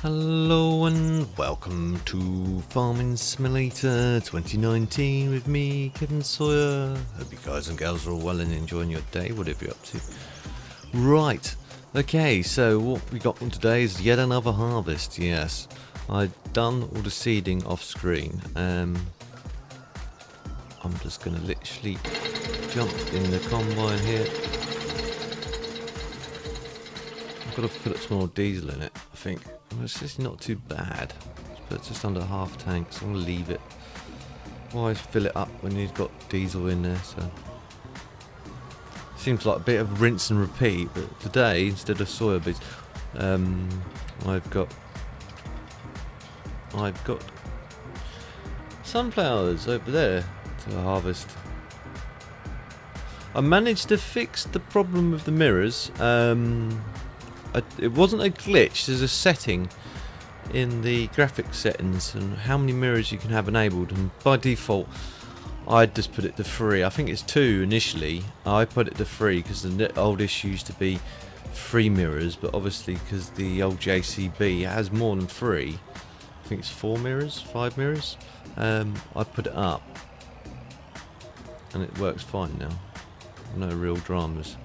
Hello and welcome to Farming Simulator 2019 with me, Kevin Sawyer. Hope you guys and gals are all well and enjoying your day, whatever you're up to. Right, okay, so what we got on today is yet another harvest, yes. I've done all the seeding off screen. I'm just going to literally jump in the combine here. I've got to put some more diesel in it, I think. It's just not too bad. It's just under half tank, so I'm going to leave it. Why fill it up when you've got diesel in there? So seems like a bit of rinse and repeat, but today instead of soya beans, I've got sunflowers over there to harvest. I managed to fix the problem with the mirrors. It wasn't a glitch, there's a setting in the graphics settings and how many mirrors you can have enabled, and by default I just put it to 3. I think it's 2 initially. I put it to 3 because the old issue used to be 3 mirrors, but obviously because the old JCB has more than 3, I think it's 4 mirrors, 5 mirrors, I put it up and it works fine now. No real dramas.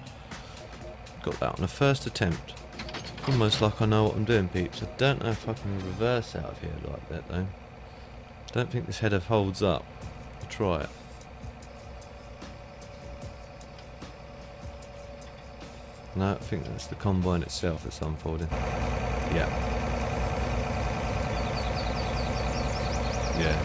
Got that on the first attempt. Almost like I know what I'm doing, peeps. I don't know if I can reverse out of here like that though. Don't think this header holds up. I'll try it. No, I think that's the combine itself that's unfolding. Yeah. Yeah.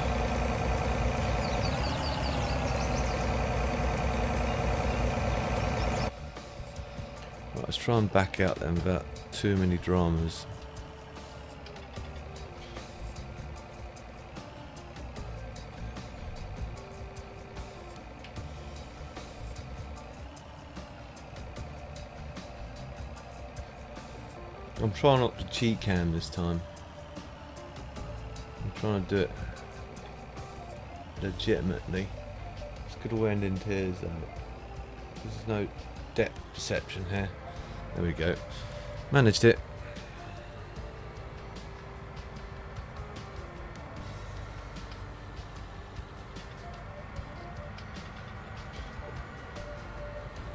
Right, let's try and back out then without too many dramas. I'm trying not to cheat cam this time. I'm trying to do it legitimately. This could all end in tears though. There's no depth perception here. There we go. Managed it.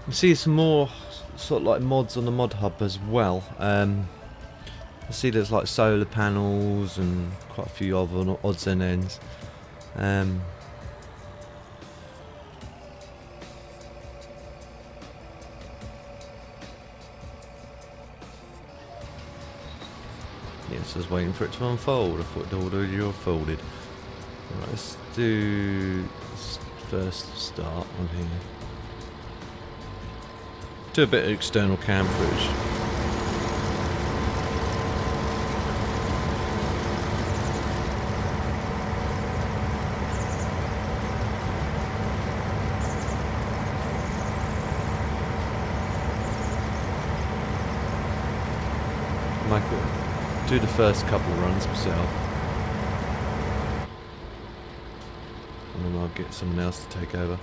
You see some more sort of like mods on the mod hub as well. I see there's like solar panels and quite a few other odds and ends. Yes, I was waiting for it to unfold. I thought it already unfolded. Right, let's do this first start on here. Do a bit of external cam footage. Michael. Do the first couple runs myself, and then I'll get someone else to take over.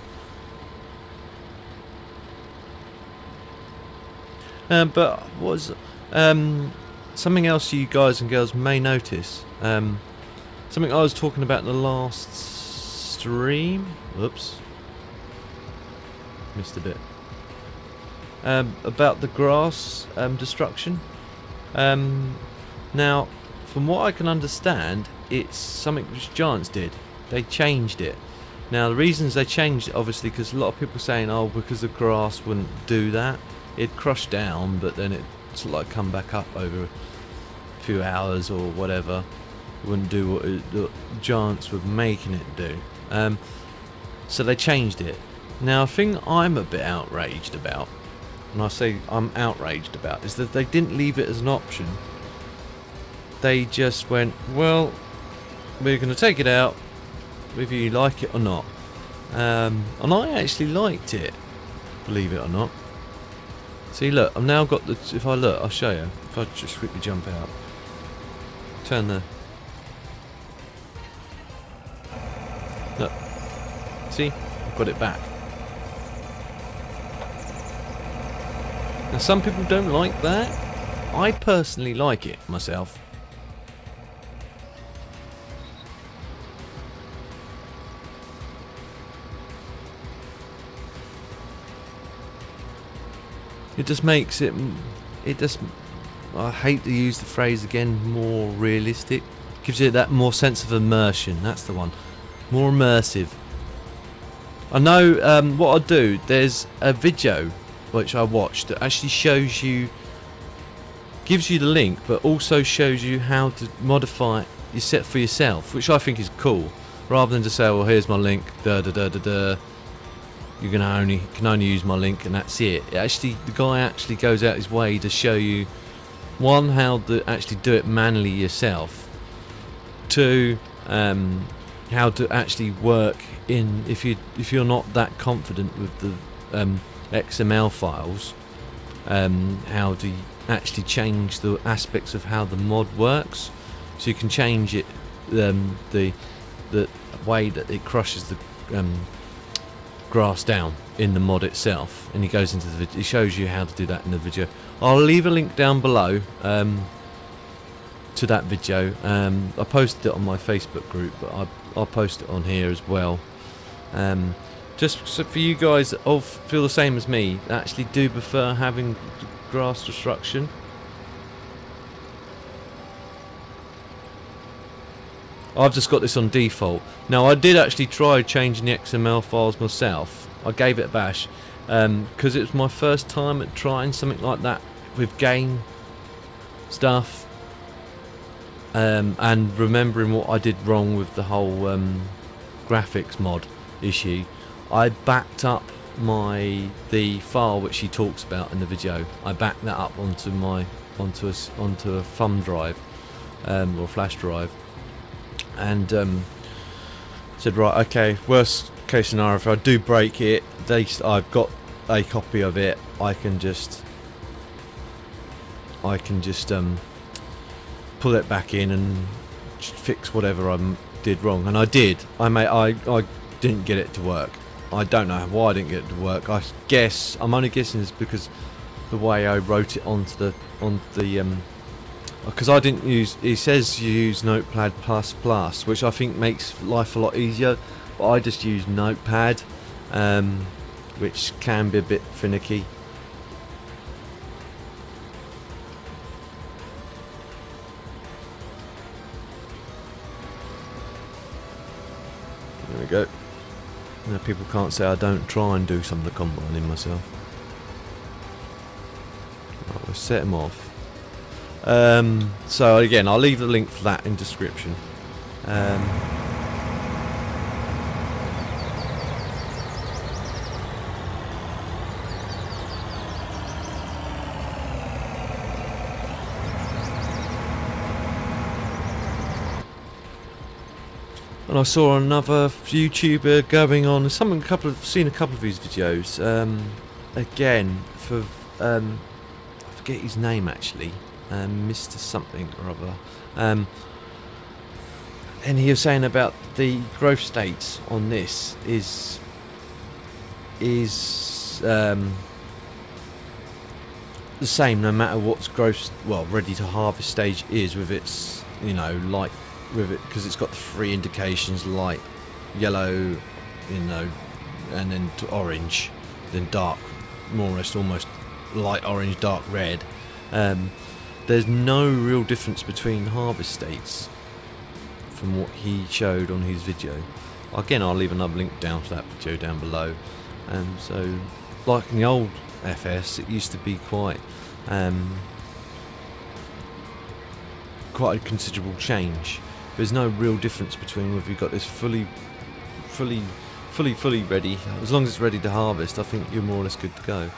But was something else you guys and girls may notice? Something I was talking about in the last stream. Whoops, missed a bit. About the grass destruction. Now, from what I can understand, it's something which Giants did. They changed it. Now, the reasons they changed it, obviously, because a lot of people are saying, oh, because the grass wouldn't do that. It'd crush down, but then it sort of like come back up over a few hours or whatever. It wouldn't do what the Giants were making it do. So they changed it. Now, a thing I'm a bit outraged about, and I say I'm outraged about, is that they didn't leave it as an option. They just went, well, we're going to take it out whether you like it or not. And I actually liked it, believe it or not. See, look, I've now got the, if I look, I'll show you. If I just quickly jump out, turn the, look, see, I've got it back. Now some people don't like that. I personally like it myself. It just makes it. It just. I hate to use the phrase again. More realistic. Gives you that more sense of immersion. That's the one. More immersive. I know what I'll do. There's a video which I watched that actually shows you, gives you the link, but also shows you how to modify your set for yourself, which I think is cool. Rather than just say, well, here's my link, da da da da da. You can only use my link, and that's it. The guy actually goes out his way to show you, one, how to actually do it manually yourself. Two, how to actually work in, if you're not that confident with the XML files, how to actually change the aspects of how the mod works, so you can change it, the way that it crushes the grass down in the mod itself. And he goes into the video, he shows you how to do that in the video. I'll leave a link down below to that video. I posted it on my Facebook group, but I'll post it on here as well. Just so for you guys that all feel the same as me, that actually do prefer having grass destruction. I've just got this on default. Now, I did actually try changing the XML files myself. I gave it a bash because it was my first time at trying something like that with game stuff, and remembering what I did wrong with the whole graphics mod issue. I backed up the file which he talks about in the video. I backed that up onto a thumb drive or flash drive, and said, right, okay, worst case scenario, if I do break it, at least I've got a copy of it. I can just pull it back in and fix whatever I did wrong. And I did. I didn't get it to work. I don't know why I didn't get it to work. I'm only guessing it's because the way I wrote it onto the because I didn't use, it says you use Notepad++, which I think makes life a lot easier, but I just use Notepad, which can be a bit finicky. There we go. Now people can't say I don't try and do some of the combining myself. Right, we'll set them off. So again, I'll leave the link for that in description. And I saw another YouTuber going on something. Seen a couple of his videos. Again, for I forget his name actually. Mr. something or other, and he was saying about the growth states on this is the same no matter what's ready to harvest stage is, with its, you know, light with it, because it's got the three indications: light, yellow, you know, and then to orange, then dark, more or less almost light orange, dark red. There's no real difference between harvest states from what he showed on his video. Again, I'll leave another link down to that video down below. So, like in the old FS, it used to be quite a considerable change. There's no real difference between whether you've got this fully ready. As long as it's ready to harvest, I think you're more or less good to go.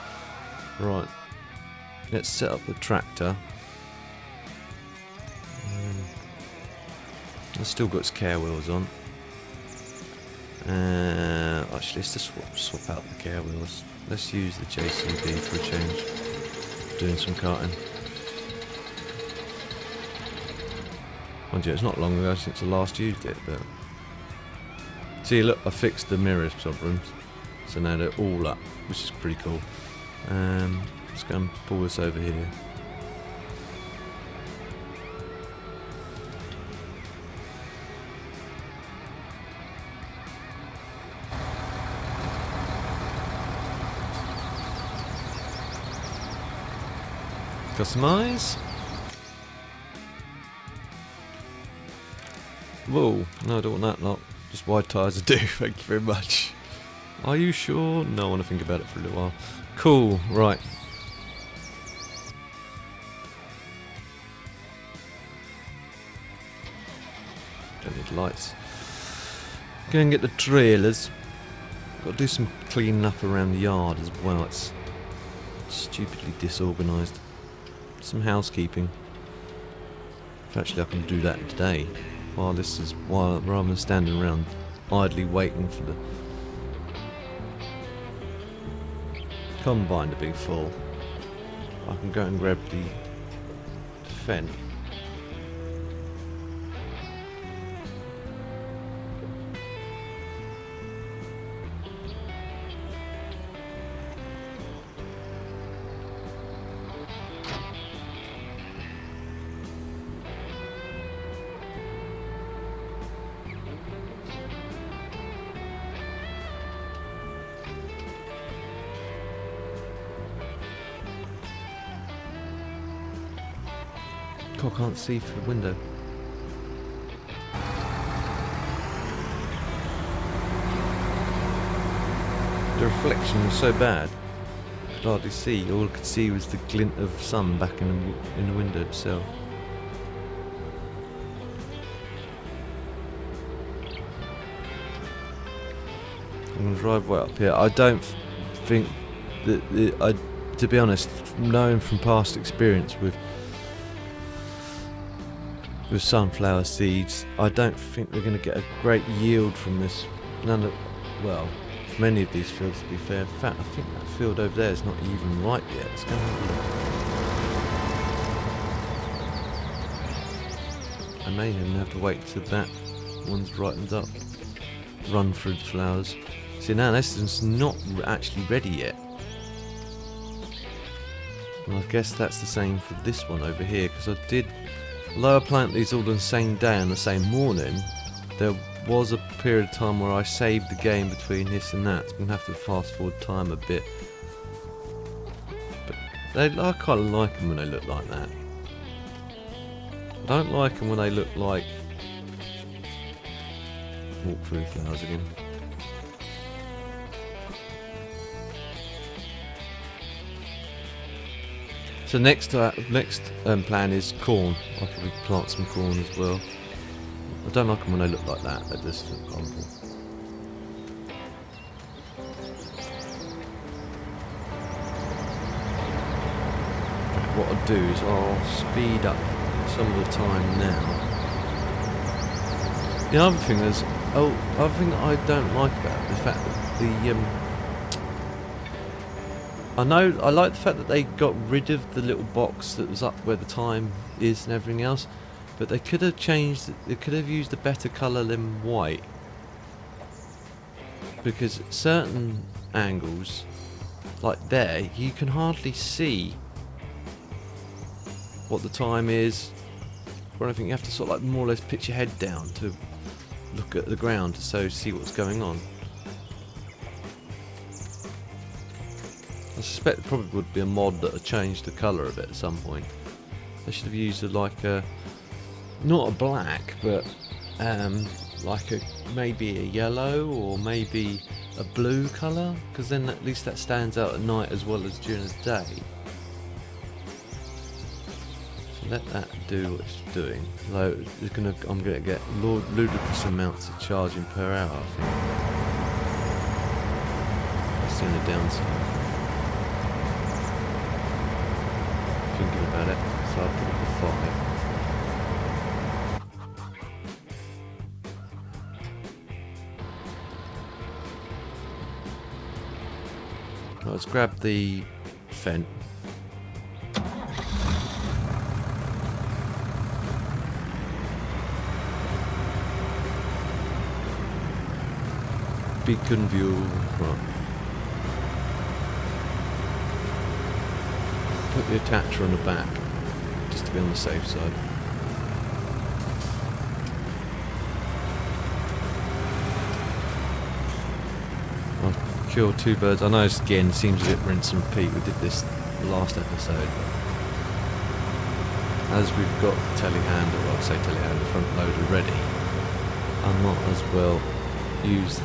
Right, let's set up the tractor. It's still got its care wheels on. Actually, let's just swap out the care wheels. Let's use the JCB for a change. Doing some karting. Mind you, it's not long ago since I last used it, but see, look, I fixed the mirrors problems, so now they're all up, which is pretty cool. Let's go and pull this over here. Customize. Whoa, no, I don't want that lot. Just wide tyres will do, thank you very much. Are you sure? No, I want to think about it for a little while. Cool, right. Don't need lights. Go and get the trailers. Got to do some cleaning up around the yard as well. It's stupidly disorganised. Some housekeeping. Actually, I can do that today. Rather than standing around idly waiting for the combine to be full, I can go and grab the Fendt. I can't see through the window. The reflection was so bad, I could hardly see. All I could see was the glint of sun back in the window itself. I'm going to drive way up here. I don't think that, to be honest, knowing from past experience with sunflower seeds, I don't think we're going to get a great yield from this. Well, from any of these fields, to be fair. In fact, I think that field over there is not even ripe yet. Let's go and have a look. I may even have to wait till that one's ripened up. Run through the flowers. See, now this is not actually ready yet. And I guess that's the same for this one over here, because although I planted these all on the same day and the same morning, there was a period of time where I saved the game between this and that. So I'm going to have to fast forward time a bit. But I kind of like them when they look like that. I don't like them when they look like... Walk through the flowers again. So next plan is corn. I'll probably plant some corn as well. I don't like them when they look like that. They just look horrible. What I'll do is I'll speed up some of the time now. The other thing is, other thing that I don't like about it, the fact that I like the fact that they got rid of the little box that was up where the time is and everything else, but they could have changed. They could have used a better colour than white, because at certain angles, like there, you can hardly see what the time is or anything. You have to sort of like more or less pitch your head down to look at the ground to see what's going on. I suspect there probably would be a mod that would change the colour of it at some point. They should have used like a, not a black, but like maybe a yellow or maybe a blue colour, because then at least that stands out at night as well as during the day. So let that do what it's doing. Although I'm going to get ludicrous amounts of charging per hour, I think. That's the only downside. Thinking about it, so I'll put it to 5. Right, let's grab the Fendt. Beacon view, right. Put the attacher on the back, just to be on the safe side. I'll kill 2 birds. I know this again seems a bit rinse and repeat. We did this last episode. But as we've got the telehandler, well I say telehandler, front loader ready, I might as well use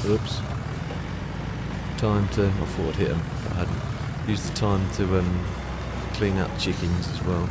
the, oops, time to, I thought I'd hit them, but I hadn't, use the time to clean up chickens as well.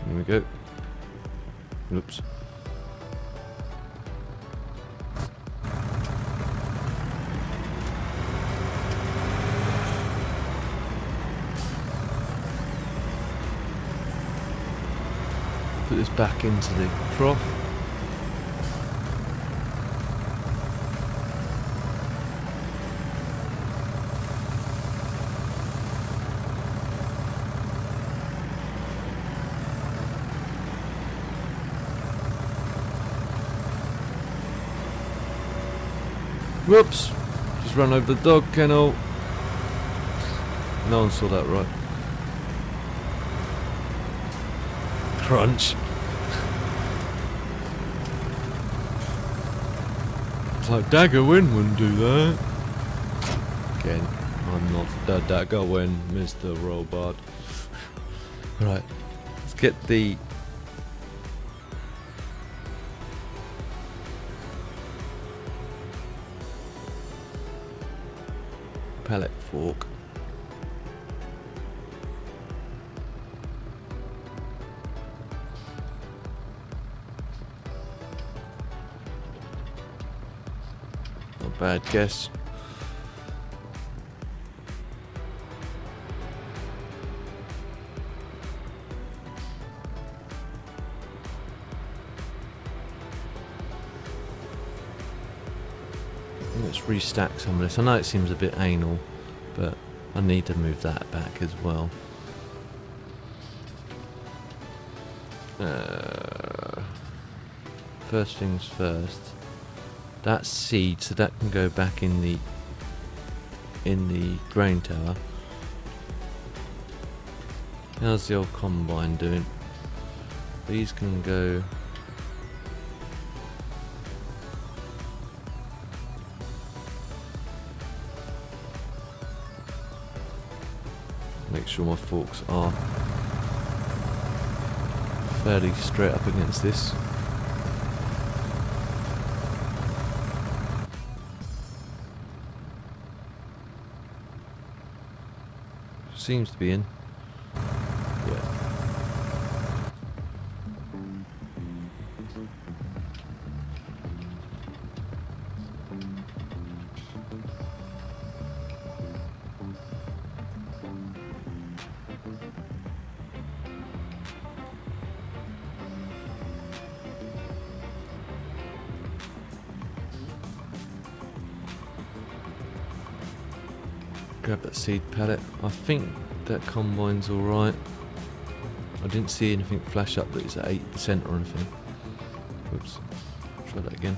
There we go. Oops. Put this back into the trough. Whoops! Just run over the dog kennel. No one saw that right. Crunch. It's like Daggerwin wouldn't do that. Again, I'm not the Daggerwin, Mr. Robot. Right, let's get the pallet fork. Not bad guess. Let's restack some of this. I know it seems a bit anal, but I need to move that back as well. First things first. That's seed, so that can go back in the grain tower. How's the old combine doing? These can go. Make sure my forks are fairly straight up against this. Seems to be in. Yeah. Grab that seed pallet. I think that combine's alright. I didn't see anything flash up that it's at 8% or anything. Oops. Try that again.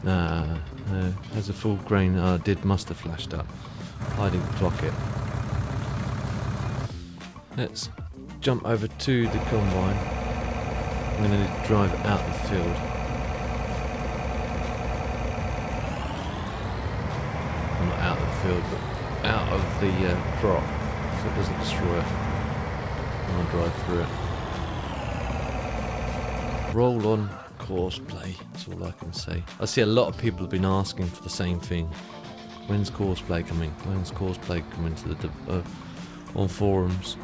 Nah, no. Has a full grain. Must have flashed up. I didn't clock it. Let's jump over to the combine. I'm going to drive out the field. Not out of the field, but out of the crop, so it doesn't destroy it. I'll drive through it. Roll on courseplay, that's all I can say. I see a lot of people have been asking for the same thing. When's courseplay coming? When's courseplay coming to the on forums?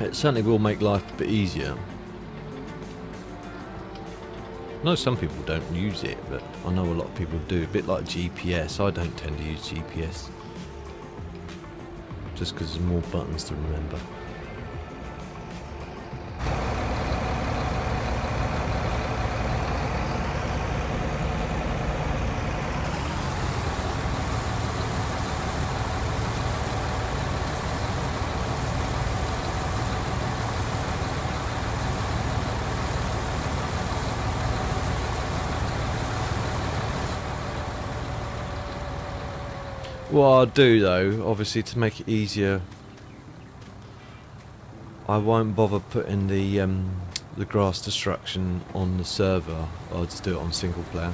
It certainly will make life a bit easier. I know some people don't use it, but I know a lot of people do. A bit like GPS. I don't tend to use GPS just because there's more buttons to remember. What I'll do though, obviously to make it easier, I won't bother putting the grass destruction on the server. I'll just do it on single player.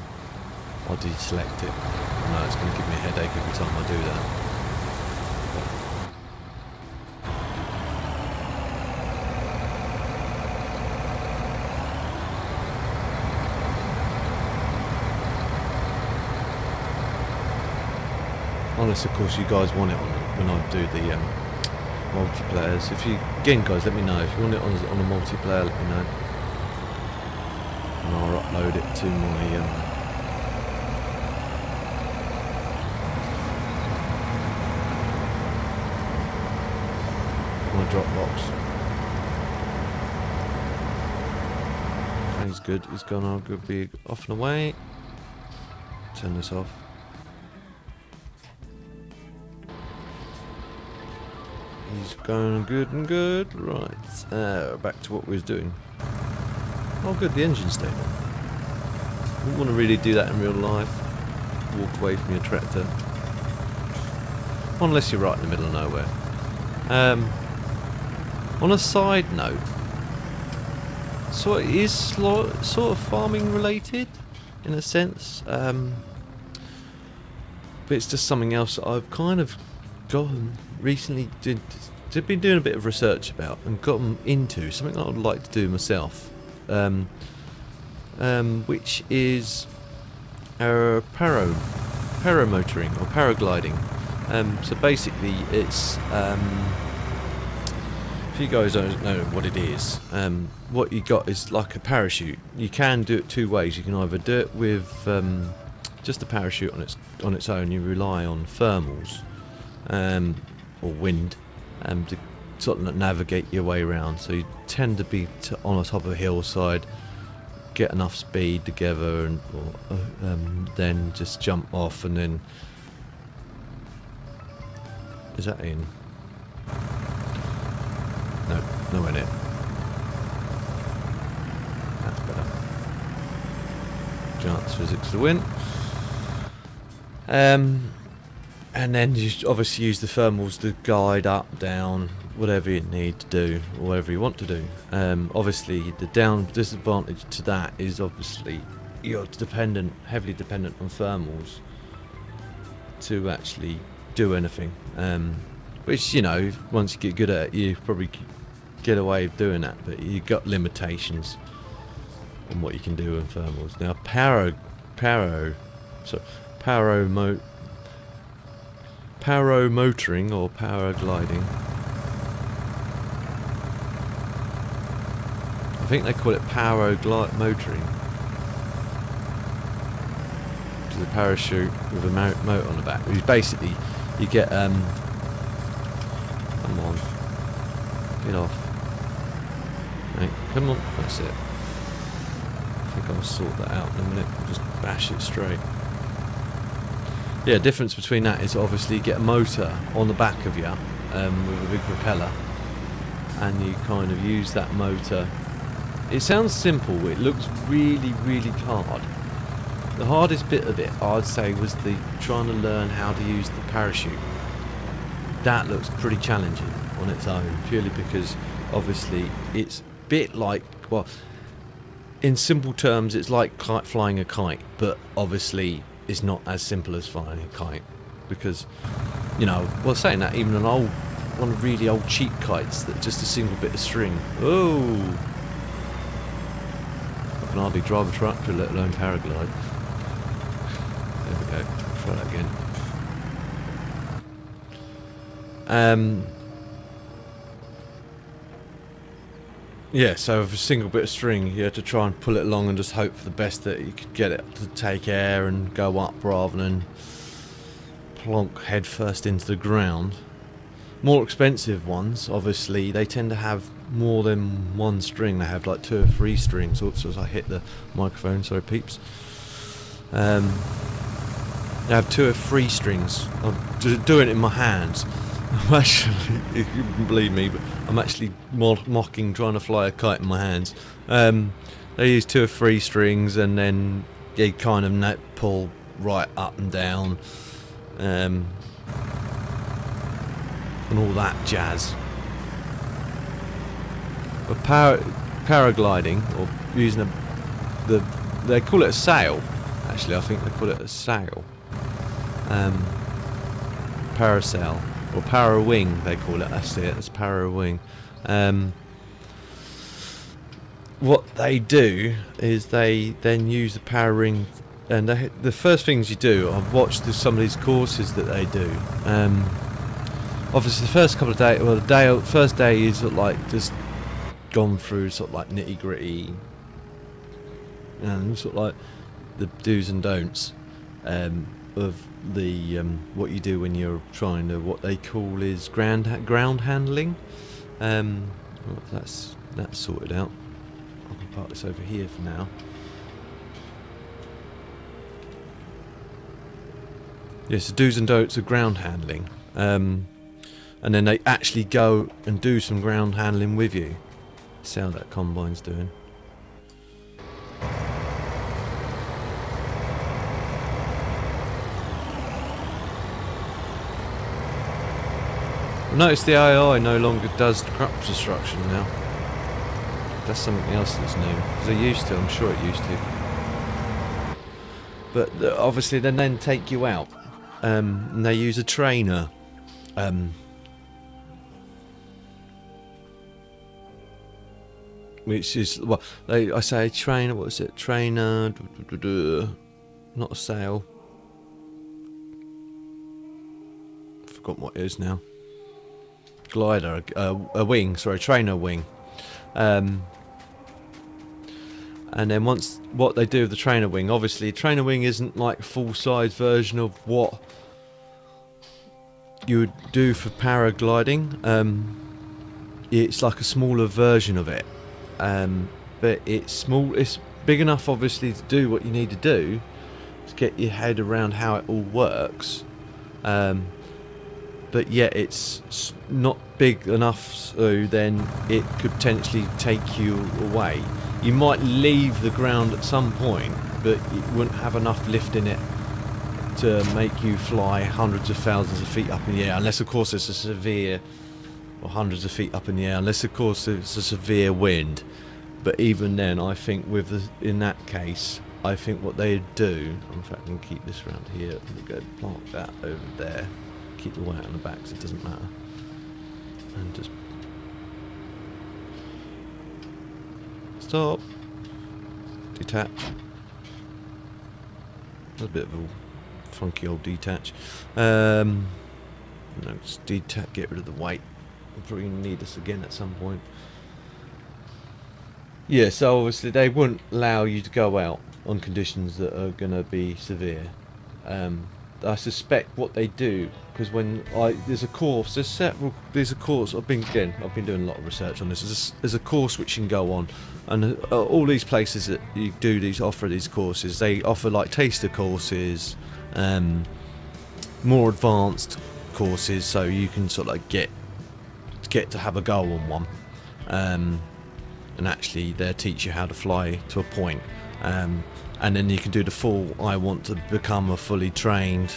I'll deselect it. I know it's going to give me a headache every time I do that. Unless, of course, you guys want it on when I do the multiplayers. If you, again, guys, let me know if you want it on a multiplayer. Let me know, and I'll upload it to my Dropbox. He's good. He's gone. I'll go be off and away. Turn this off. He's going good and good. Right, back to what we was doing. Oh good, the engine's stayed on. Wouldn't want to really do that in real life. Walk away from your tractor. Unless you're right in the middle of nowhere. On a side note, so it is sort of farming related in a sense. But it's just something else that I've kind of gotten recently been doing a bit of research about and gotten into something that I'd like to do myself, which is paramotoring or paragliding. So basically it's if you guys don't know what it is, what you got is like a parachute. You can do it two ways. You can either do it with just a parachute on its own. You rely on thermals or wind to sort of navigate your way around. So you tend to be on the top of a hillside, get enough speed together, and then just jump off. And then is that in? No, nowhere near. That's better. Chance physics to win. And then you obviously use the thermals to guide up, down, whatever you need to do, or whatever you want to do. Obviously, the disadvantage to that is obviously you're heavily dependent on thermals to actually do anything. Which, you know, once you get good at it, you probably get away with doing that, but you've got limitations on what you can do with thermals. Now, paramotoring or paragliding, I think they call it paramotoring, which is a parachute with a motor on the back, which is basically you get come on, get off, right, come on, that's it. I think I'll sort that out in a minute. I'll just bash it straight. Yeah, difference between that is obviously you get a motor on the back of you with a big propeller, and you kind of use that motor. It sounds simple, it looks really, really hard. The hardest bit of it, I'd say, was the trying to learn how to use the parachute. That looks pretty challenging on its own, purely because obviously it's a bit like, well, in simple terms, it's like flying a kite, but obviously it's not as simple as flying a kite, because, you know, well, saying that, even one of really old cheap kites that's just a single bit of string. Oh, I can hardly drive a tractor, let alone paraglide. There we go. Try that again. Yeah, so with a single bit of string, you had to try and pull it along and just hope for the best that you could get it to take air and go up rather than plonk head first into the ground. more expensive ones, obviously, they tend to have more than one string. They have like 2 or 3 strings. Also, as I hit the microphone, sorry peeps. They have 2 or 3 strings. I'm doing it in my hands. I'm actually, if you can believe me, but I'm actually mocking trying to fly a kite in my hands. They use 2 or 3 strings, and then they kind of pull right up and down, and all that jazz. But paragliding, or using they call it a sail. Actually, I think they call it a sail. Parasail. Or para-wing, they call it. That's it, it's para-wing. What they do is they then use the para-wing, and the first things you do, I've watched some of these courses that they do. Obviously the first couple of days, well the first day is sort of like just gone through sort of like nitty gritty, and sort of like the do's and don'ts of the what you do when you're trying to, what they call is ground handling. Well, that's sorted out. I can park this over here for now. Yes, the do's and don'ts of ground handling, and then they actually go and do some ground handling with you. See how that combine's doing. Notice the AI no longer does crop destruction now. That's something else that's new. Because they used to, I'm sure it used to. But obviously they then take you out. And they use a trainer. Which is, well, I say trainer, what is it? Trainer, not a sail. Forgot what it is now. Glider, a wing, sorry, trainer wing. And then once, what they do with the trainer wing, obviously trainer wing isn't like a full-size version of what you would do for paragliding. It's like a smaller version of it, but it's small, it's big enough obviously to do what you need to do to get your head around how it all works. But yet it's not big enough so then it could potentially take you away. You might leave the ground at some point, but it wouldn't have enough lift in it to make you fly hundreds of thousands of feet up in the air, unless of course it's a severe, or hundreds of feet up in the air, unless of course it's a severe wind. But even then, I think in that case, I think what they'd do, in fact I can keep this around here, let me go park that over there. Keep the weight on the back so it doesn't matter, and just stop, detach. That's a bit of a funky old detach. No, just detach, get rid of the weight. We'll probably need this again at some point. Yeah, so obviously they wouldn't allow you to go out on conditions that are going to be severe. I suspect what they do, because when there's a course, there's a course, I've been doing a lot of research on this. There's a course which you can go on, and all these places that you do offer these courses, they offer like taster courses, more advanced courses, so you can sort of like get to have a go on one, and actually they'll teach you how to fly to a point. And then you can do the full, I want to become a fully trained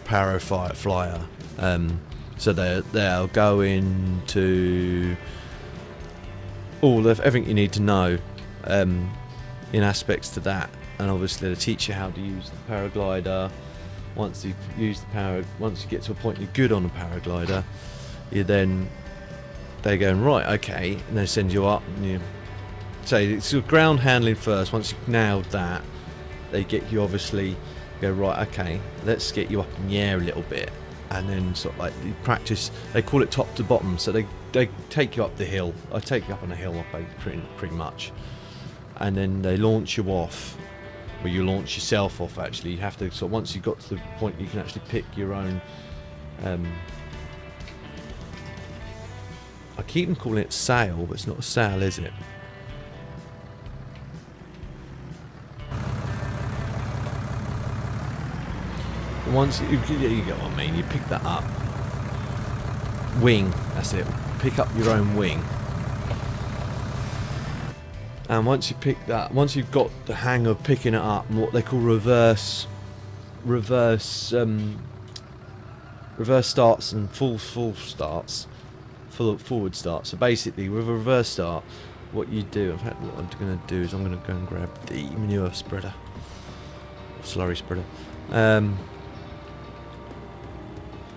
flyer. So they'll go into everything you need to know in aspects to that. And obviously they'll teach you how to use the paraglider. Once you get to a point you're good on a paraglider, they're going, right, okay, and they send you up and you say it's your ground handling first. Once you've nailed that, they get you obviously go, right, okay, let's get you up in the air a little bit, and then sort of like you practice. They call it top to bottom, so they take you up the hill. I take you up on a hill pretty much, and then they launch you off. Well, you launch yourself off actually. You have to, so once you got to the point you can actually pick your own I keep on calling it sail, but it's not a sail, is it? Once you get what I mean, you pick that up. Wing, that's it. Pick up your own wing. And once you pick that, once you've got the hang of picking it up, and what they call reverse starts and full starts, forward starts. So basically, with a reverse start, what you do, in fact, what I'm going to do is I'm going to go and grab the manure spreader, slurry spreader.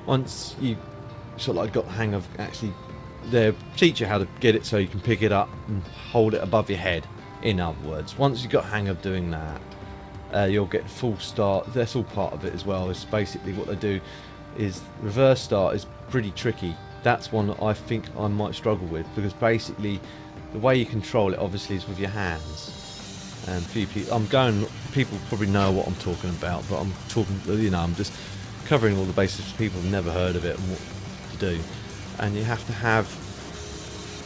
Once you sort of like got the hang of actually, they teach you how to get it so you can pick it up and hold it above your head. In other words, once you've got hang of doing that, you'll get full start. That's all part of it as well. It's basically what they do is reverse start is pretty tricky. That's one that I think I might struggle with, because basically the way you control it obviously is with your hands. And people probably know what I'm talking about, but I'm talking, you know, I'm just covering all the bases. People have never heard of it and what to do. And you have to have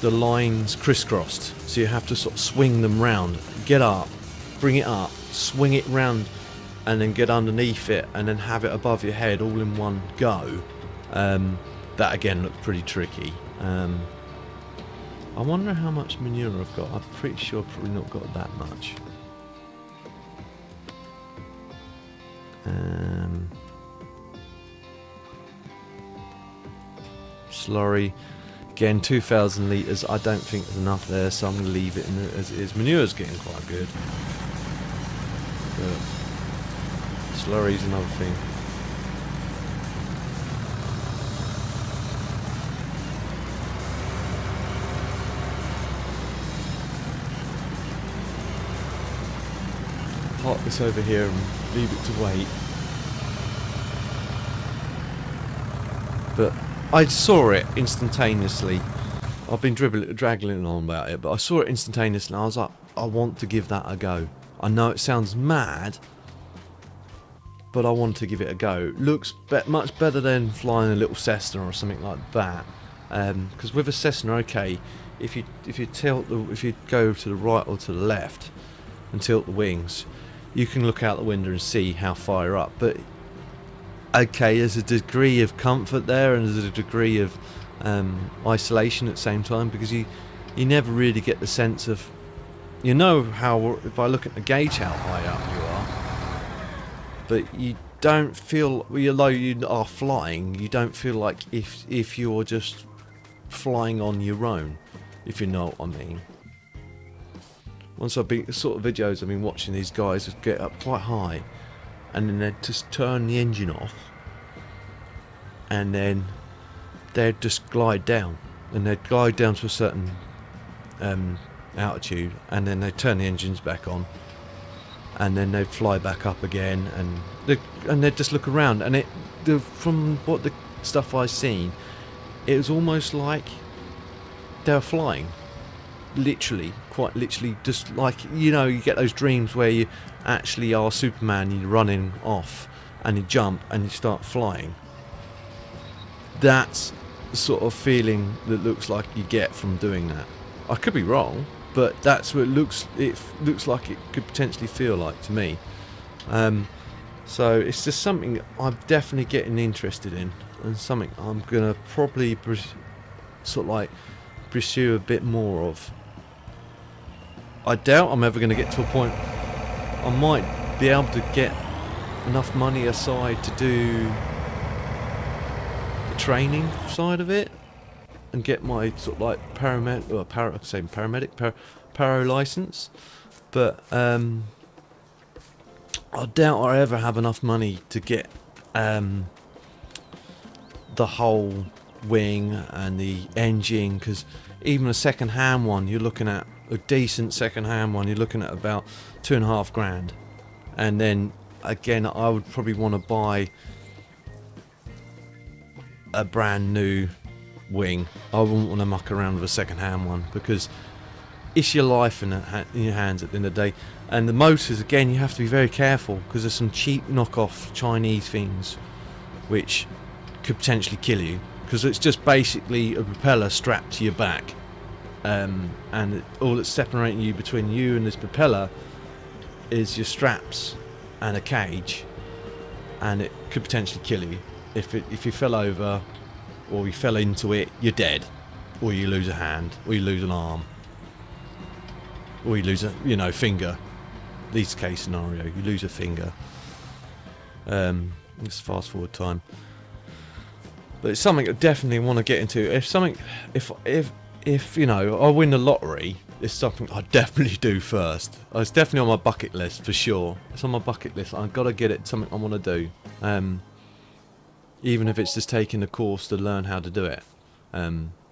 the lines crisscrossed, so you have to sort of swing them round, get up, bring it up, swing it round, and then get underneath it, and then have it above your head all in one go. That again looks pretty tricky. I wonder how much manure I've got. I'm pretty sure I've probably not got that much. Slurry, again 2,000 litres. I don't think there's enough there, so I'm going to leave it in as it is. Manure's getting quite good, but slurry's another thing. Park this over here and leave it to wait. But I saw it instantaneously. I've been dragging on about it, but I saw it instantaneously and I was like, I want to give that a go. I know it sounds mad, but I want to give it a go. Looks much better than flying a little Cessna or something like that. Because with a Cessna, okay, if you go to the right or to the left and tilt the wings, you can look out the window and see how far you're up. But okay, there's a degree of comfort there, and there's a degree of isolation at the same time, because you never really get the sense of, you know, how if I look at the gauge how high up you are, but you don't feel, although you are flying, you don't feel like if you're just flying on your own, if you know what I mean. Once I've been, the sort of videos I've been watching, these guys get up quite high and then they just turn the engine off, and then they'd just glide down, and they'd glide down to a certain altitude, and then they'd turn the engines back on, and then they'd fly back up again, and they'd just look around, and from what the stuff I've seen, it was almost like they were flying. Literally, quite literally, just like, you know, you get those dreams where you actually are Superman and you're running off and you jump and you start flying. That's the sort of feeling that looks like you get from doing that. I could be wrong, but that's what it looks like it could potentially feel like to me. So it's just something I'm definitely getting interested in, and something I'm gonna probably sort of like pursue a bit more of. I doubt I'm ever going to get to a point I might be able to get enough money aside to do the training side of it and get my sort of like paro license, but I doubt I ever have enough money to get the whole wing and the engine, because even a second-hand one, you're looking at a decent second-hand one, you're looking at about $2.5 grand, and then again I would probably want to buy a brand new wing. I wouldn't want to muck around with a second-hand one, because it's your life in your hands at the end of the day. And the motors, again, you have to be very careful, because there's some cheap knockoff Chinese things which could potentially kill you. because it's just basically a propeller strapped to your back, and all that's separating you between you and this propeller is your straps and a cage, and it could potentially kill you if you fell over or you fell into it. You're dead, or you lose a hand, or you lose an arm, or you lose a finger. This case scenario, you lose a finger. Let's fast forward time. But it's something I definitely want to get into. If I win the lottery, it's something I definitely do first. It's definitely on my bucket list for sure. It's on my bucket list. I've got to get it. Something I want to do. Even if it's just taking a course to learn how to do it.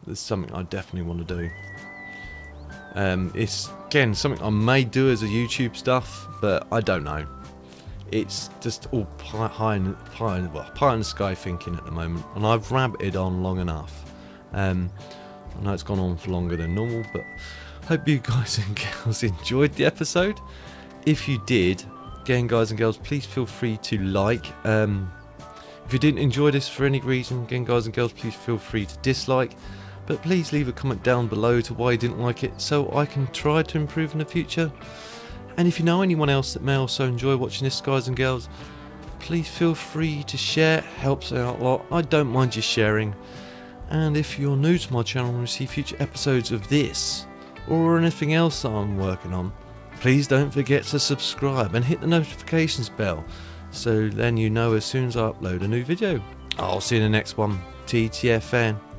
It's something I definitely want to do. It's again something I may do as a YouTube stuff, but I don't know. It's just all pie in the sky thinking at the moment, and I've rabbited on long enough. I know it's gone on for longer than normal, but hope you guys and girls enjoyed the episode. If you did, again guys and girls, please feel free to like. If you didn't enjoy this for any reason, again guys and girls, please feel free to dislike. But please leave a comment down below to why you didn't like it, so I can try to improve in the future. And if you know anyone else that may also enjoy watching this, guys and girls, please feel free to share. It helps out a lot. I don't mind you sharing. And if you're new to my channel and receive future episodes of this or anything else that I'm working on, please don't forget to subscribe and hit the notifications bell, so then you know as soon as I upload a new video. I'll see you in the next one. TTFN.